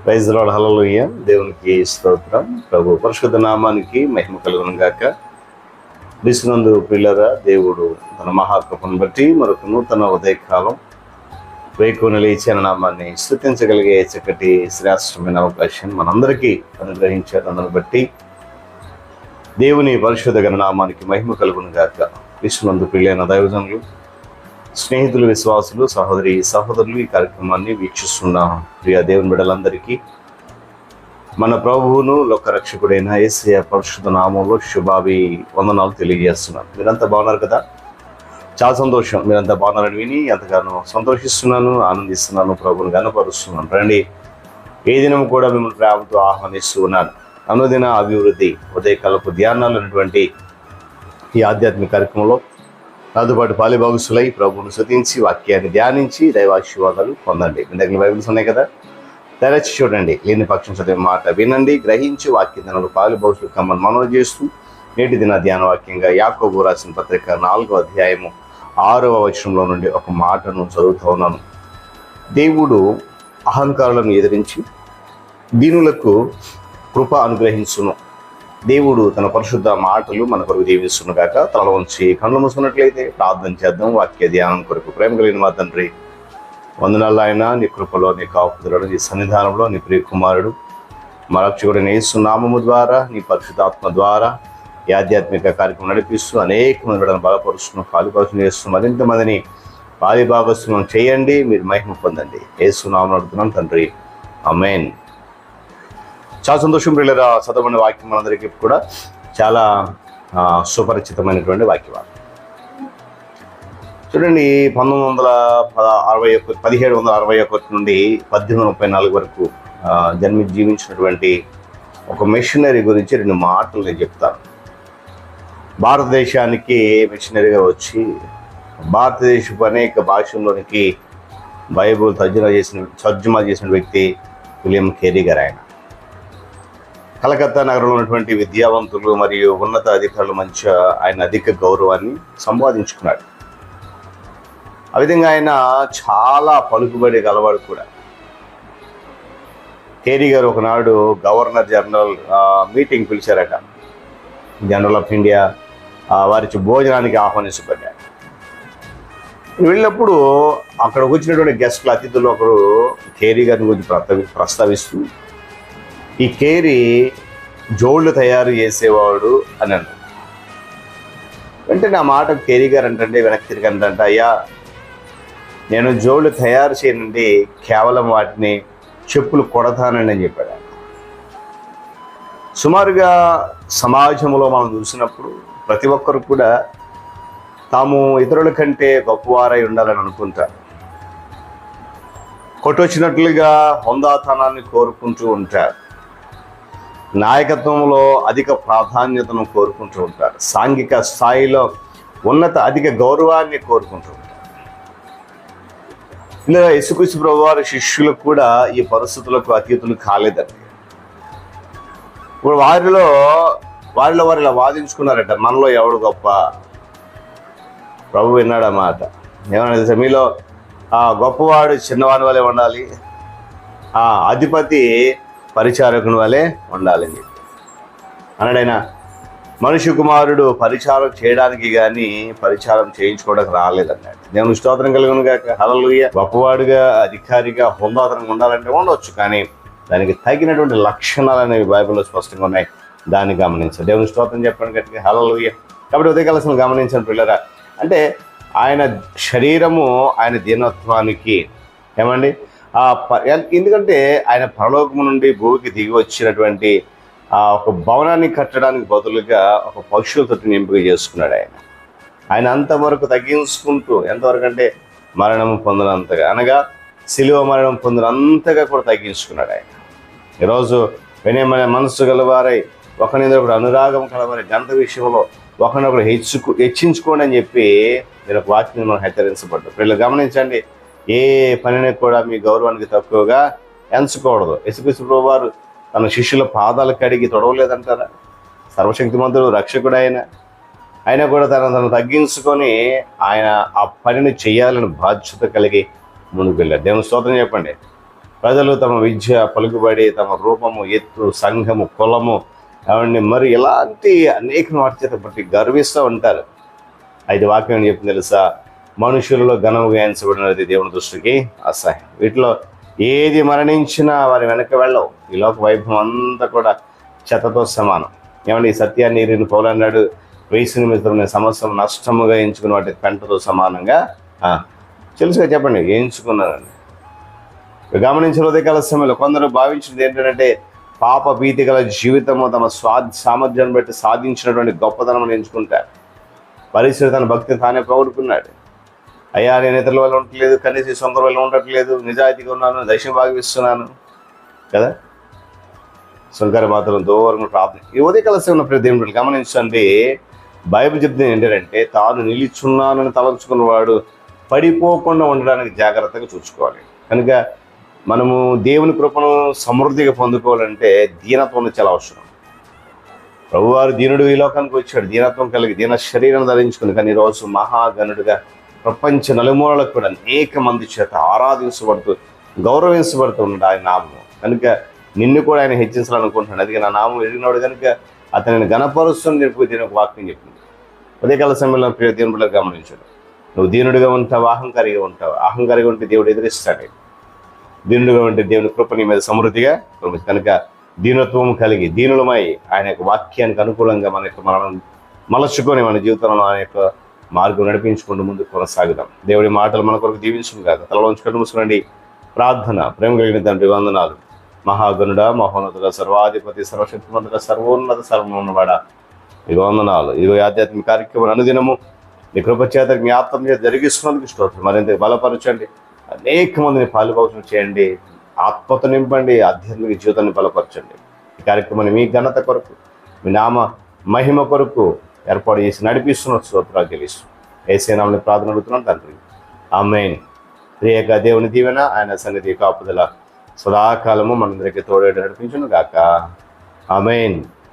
Praise the lord, హల్లెలూయా. దేవునికి స్తోత్రం. ప్రభు పరిశుద్ధ నామానికి మహిమ కలుగును గాక. క్రీస్తునందు ప్రియులారా, దేవుడు తన మహాకృపను బట్టి మరొక నూతన ఉదయకాలం వేకువన లేచిన నామాన్ని స్తుతించగలిగే చక్కటి శ్రేష్టమైన అవకాశం మనందరికీ అనుగ్రహించారు. అందును బట్టి దేవుని పరిశుద్ధ గణనామానికి మహిమ కలుగును గాక. క్రీస్తునందు ప్రియులైన దైవజనులు, స్నేహితులు, విశ్వాసులు, సహోదరులు ఈ కార్యక్రమాన్ని వీక్షిస్తున్న ప్రియ దేవుని బిడ్డలందరికీ మన ప్రభువును లోకరక్షకుడైన యేసయ్య పరిశుద్ధ నామంలో శుభాభి వందనాలు తెలియజేస్తున్నాను. మీరంతా బాగున్నారు కదా? చాలా సంతోషం. మీరంతా బాగున్నారని విని ఎంతగానో సంతోషిస్తున్నాను, ఆనందిస్తున్నాను, ప్రభువును గణపరుస్తున్నాను. రండి, ఏ దినం కూడా మిమ్మల్ని ప్రేమతో ఆహ్వానిస్తూ ఉన్నాను. అనుదిన అభివృద్ధి ఉదయకాలపు ధ్యానాలు అనేటువంటి ఈ ఆధ్యాత్మిక కార్యక్రమంలో నాతో పాటు పాలిభాగస్తులై ప్రభువును స్తుతించి వాక్యాన్ని ధ్యానించి దైవాశీర్వాదాలు పొందండి. మీ దగ్గర బైబిల్స్ ఉన్నాయి కదా, తెరచి చూడండి. లేని పక్షం చదివే మాట వినండి, గ్రహించి వాక్య దినాలు పాలిభాగస్తులు కమ్మని మనవి చేస్తూ నేటి దిన ధ్యాన వాక్యంగా యాకోబు రాసిన పత్రిక 4వ అధ్యాయము 6వ వచనంలో నుండి ఒక మాటను చదువుతూ ఉన్నాను. దేవుడు అహంకారులను ఎదిరించి దీనులకు కృప అనుగ్రహించును. దేవుడు తన పరిశుద్ధ మాటలు మన కొరకు దీవిస్తున్న గాక. తల వంచి కళ్ళు మూసుకున్నట్లయితే ప్రార్థన చేద్దాం. వాక్య ధ్యానం కొరకు ప్రేమ కలిగిన మా తండ్రి, వందనాలు ఆయన, నీ కృపలో, నీ కాపుదలలో, నీ సన్నిధానంలో నీ ప్రియ కుమారుడు మా రక్షకుడు యేసు నామము ద్వారా, నీ పరిశుద్ధాత్మ ద్వారా ఈ ఆధ్యాత్మిక కార్యక్రమం నడిపిస్తూ అనేక మంది బిడ్డలను బలపరుస్తున్నాం, పాలిభాగస్తులు చేస్తున్నాం. మరింత మందిని పాలిభాగస్తులను చేయండి, మీరు మహిమ పొందండి. యేసు నామమున అడుగుతున్నాం తండ్రి, ఆమేన్. చాలా సంతోషం ప్రియులారా. చదవని వాక్యం మనందరికీ కూడా చాలా సుపరిచితమైనటువంటి వాక్యం. చూడండి, 1761 నుండి 1834 వరకు జీవించినటువంటి ఒక మిషనరీ గురించి 2 మాటలు నేను చెప్తాను. భారతదేశానికి మిషనరీగా వచ్చి భారతదేశపు అనేక భాషల్లోనికి బైబుల్ తర్జుమా చేసిన వ్యక్తి విలియం కేరీ గారు. ఆయన కలకత్తా నగరంలో ఉన్నటువంటి విద్యావంతులు మరియు ఉన్నత అధికారులు మంచి ఆయన అధిక గౌరవాన్ని సంపాదించుకున్నాడు. ఆ విధంగా ఆయన చాలా పలుకుబడి గలవాడు కూడా. కేరీ గారు ఒకనాడు గవర్నర్ జనరల్ మీటింగ్ పిలిచారట. జనరల్ ఆఫ్ ఇండియా వారి భోజనానికి ఆహ్వానించబడ్డాడు. వెళ్ళినప్పుడు అక్కడ వచ్చినటువంటి గెస్టుల అతిథులు ఒకరు కేరీ గారిని గురించి ప్రస్తావిస్తూ, ఈ కేరీ జోళ్ళు తయారు చేసేవాడు అని అన్నాడు. వెంటనే ఆ మాట కేరీ గారు అంటే వెనక్కి తిరిగి అంటే, అయ్యా, నేను జోళ్ళు తయారు చేయనండి, కేవలం వాటిని చెప్పులు కొడతానని అని చెప్పాడు. సుమారుగా సమాజంలో మనం చూసినప్పుడు ప్రతి ఒక్కరు కూడా తాము ఇతరుల కంటే గొప్పవారై ఉండాలని అనుకుంటారు. కొట్టొచ్చినట్లుగా హొందాతనాన్ని కోరుకుంటూ ఉంటారు. నాయకత్వంలో అధిక ప్రాధాన్యతను కోరుకుంటూ ఉంటారు. సాంఘిక స్థాయిలో అధిక గౌరవాన్ని కోరుకుంటూ ఉంటారు. ఇలా యేసుక్రీస్తు ప్రభువు వారి శిష్యులు కూడా ఈ పరిస్థితులకు అతీతులు కాలేదండి. ఇప్పుడు వారిలో ఇలా వాదించుకున్నారట, మనలో ఎవడు గొప్ప. ప్రభు విన్నాడు ఆ మాట. ఏమన్నా తెలుసా, మీలో గొప్పవాడు చిన్నవాని వలె ఉండాలి, అధిపతి పరిచారకుని వలె ఉండాలని చెప్పి అన్నాడైనా. మనుష్య కుమారుడు పరిచారం చేయడానికి కానీ పరిచారం చేయించుకోవడానికి రాలేదన్నాడు. దేవుని స్తోత్రం కలుగును గాక. హల్లెలూయా. గొప్పవాడుగా, అధికారిగా, హోందాతనంగా ఉండాలంటే ఉండవచ్చు, కానీ దానికి తగినటువంటి లక్షణాలు అనేవి బైబిల్లో స్పష్టంగా ఉన్నాయి. దాన్ని గమనించాలి. దేవుని స్తోత్రం చెప్పండి గట్టిగా. హల్లెలూయా. కాబట్టి ఉదయకాలం గమనించండి పిల్లరా. అంటే ఆయన శరీరము ఆయన దీనత్వానికి ఏమండి, ఎందుకంటే ఆయన పరలోకము నుండి భూమికి దిగి వచ్చినటువంటి ఒక భవనాన్ని కట్టడానికి బదులుగా ఒక పక్షుల తొట్టిని ఎంపిక చేసుకున్నాడు. ఆయన అంతవరకు తగ్గించుకుంటూ, ఎంతవరకు అంటే మరణం పొందినంతగా, అనగా శిలువ మరణం పొందినంతగా కూడా తగ్గించుకున్నాడు ఆయన. ఈరోజు వినయమైన మనస్సు గలవారై ఒకరినొకరు అనురాగం కలవారై గంట విషయంలో ఒకరినొకరు హెచ్చించుకోండి అని చెప్పి మీరు ఒక వాక్యం మనం హెచ్చరించబడ్డారు. వీళ్ళు గమనించండి, ఏ పనిని కూడా మీ గౌరవానికి తక్కువగా ఎంచకూడదు. యేసుక్రీస్తు ప్రభువు వారు తన శిష్యుల పాదాలు కడిగి తొడవలేదంటారా? సర్వశక్తిమంతుడు, రక్షకుడు ఆయన కూడా తను తగ్గించుకొని ఆయన ఆ పనిని చేయాలని బాధ్యత కలిగి ముందుకు వెళ్ళారు. దేవుని స్తోత్రం చెప్పండి. ప్రజలు తమ విద్య, పలుకుబడి, తమ రూపము, ఎత్తు, సంఘము, కులము అవన్నీ మరి ఇలాంటి అనేక వాటి చేత బట్టి గర్విస్తూ ఉంటారు. అయితే వాక్యం ఏం చెప్పింది తెలుసా? మనుషులలో ఘనముగా ఎంచబడినది దేవుని దృష్టికి అసహ్యం. వీటిలో ఏది మరణించినా వారి వెనక వెళ్ళవు. ఈ లోక వైభవం అంతా కూడా చెత్తతో సమానం. ఏమంటే ఈ సత్యాన్ని నేను పౌలన్నాడు, వయసు నిమిత్తం నేను సమస్తం నష్టముగా ఎంచుకున్న వాటి పెంటతో సమానంగా తెలుసుగా చెప్పండి ఎంచుకున్నానండి. గమనించిన ఉదయకాల సమయంలో కొందరు భావించింది ఏంటంటే పాప భీతి గల జీవితము తమ సామర్థ్యాన్ని బట్టి సాధించినటువంటి గొప్పతనం ఎంచుకుంటారు. పరిస్థితి తన భక్తిని తానే పోగొట్టుకున్నాడు. అయ్యా నేను ఇతరుల వల్ల ఉండట్లేదు, కనీసం సొంత వల్ల ఉండట్లేదు, నిజాయితీగా ఉన్నాను, దైవం భావిస్తున్నాను కదా. శంకర మాత్రం దూరంగా ప్రార్థన. ఈ ఉదయకాల సమయంలో దేవుని గమనించండి, బైబిల్ చెప్తుంది ఏంటంటే తాను నిలిచున్నానని తలంచుకున్నవాడు పడిపోకుండా ఉండడానికి జాగ్రత్తగా చూసుకోవాలి. కనుక మనము దేవుని కృపను సమృద్ధిగా పొందుకోవాలంటే దీనత్వం చాలా అవసరం. ప్రభువారు దీనుడు ఈ లోకానికి వచ్చాడు, దీనత్వం కలిగి దీన శరీరం ధరించుకుంది. కానీ ఈరోజు మహాగణుడిగా ప్రపంచ నలుమూలలకు కూడా అనేక మంది చేత ఆరాధించబడుతూ గౌరవించబడుతూ ఉన్నాడు ఆయన నామము. కనుక నిన్ను కూడా ఆయన హెచ్చించాలనుకుంటున్నాడు. అందుకే నా నామం ఎరిగినాడు కనుక అతనిని గణపరుస్తుని చెప్పి దీని ఒక వాక్యం చెప్పింది. ఉదయకాల సమయంలో ప్రియ దేవుని బిడ్డలు గమనించాడు. నువ్వు దీనుడిగా ఉంటావు, అహంకారిగా ఉంటావు. అహంకారిగా ఉంటే దేవుడు ఎదిరిస్తాడు. దీనుడుగా ఉంటే దేవుని కృప నీ మీద సమృద్ధిగా కనుక దీనత్వం కలిగి దీనులమై ఆయన యొక్క వాక్యానికి అనుకూలంగా మనం మలచుకొని మన జీవితంలో ఆయన యొక్క మార్గం నడిపించుకుంటూ ముందుకు కొనసాగుదాం. దేవుడి మాటలు మన కొరకు దీవించును కాదు. తలలోంచి కళ్ళు మూసుకునండి. ప్రార్థన. ప్రేమ కలిగిన తండ్రి వందనాలు. మహాగణుడ, మహోన్నతుడ, సర్వాధిపతి, సర్వశక్తిమంతుడ, సర్వోన్నత సర్వోన్నవాడ, ఇక వందనాలు. ఇదిగో ఆధ్యాత్మిక కార్యక్రమం అనుదినము నీ కృపచేత మీ ఆత్మ చేత జరిగిస్తున్నందుకు స్తోత్రం. మరింత బలపరచండి. అనేక మందిని పాలుభాగం చేయండి. ఆత్మతో నింపండి. ఆధ్యాత్మిక జీవితాన్ని బలపరచండి. ఈ కార్యక్రమాన్ని మీ ఘనత కొరకు, మీ నామ మహిమ కొరకు ఏర్పాటు చేసి నడిపిస్తున్న స్తోత్రాలు చెల్లిస్తూ యేసయ్య నామములో ప్రార్థన అడుగుతున్నాను తండ్రి. ఆమేన్. ప్రియక దేవుని దీవెన, ఆయన సన్నిధి కాపుదల సదాకాలము మనందరికీ తోడేడు నడిపించును గాక. ఆమేన్.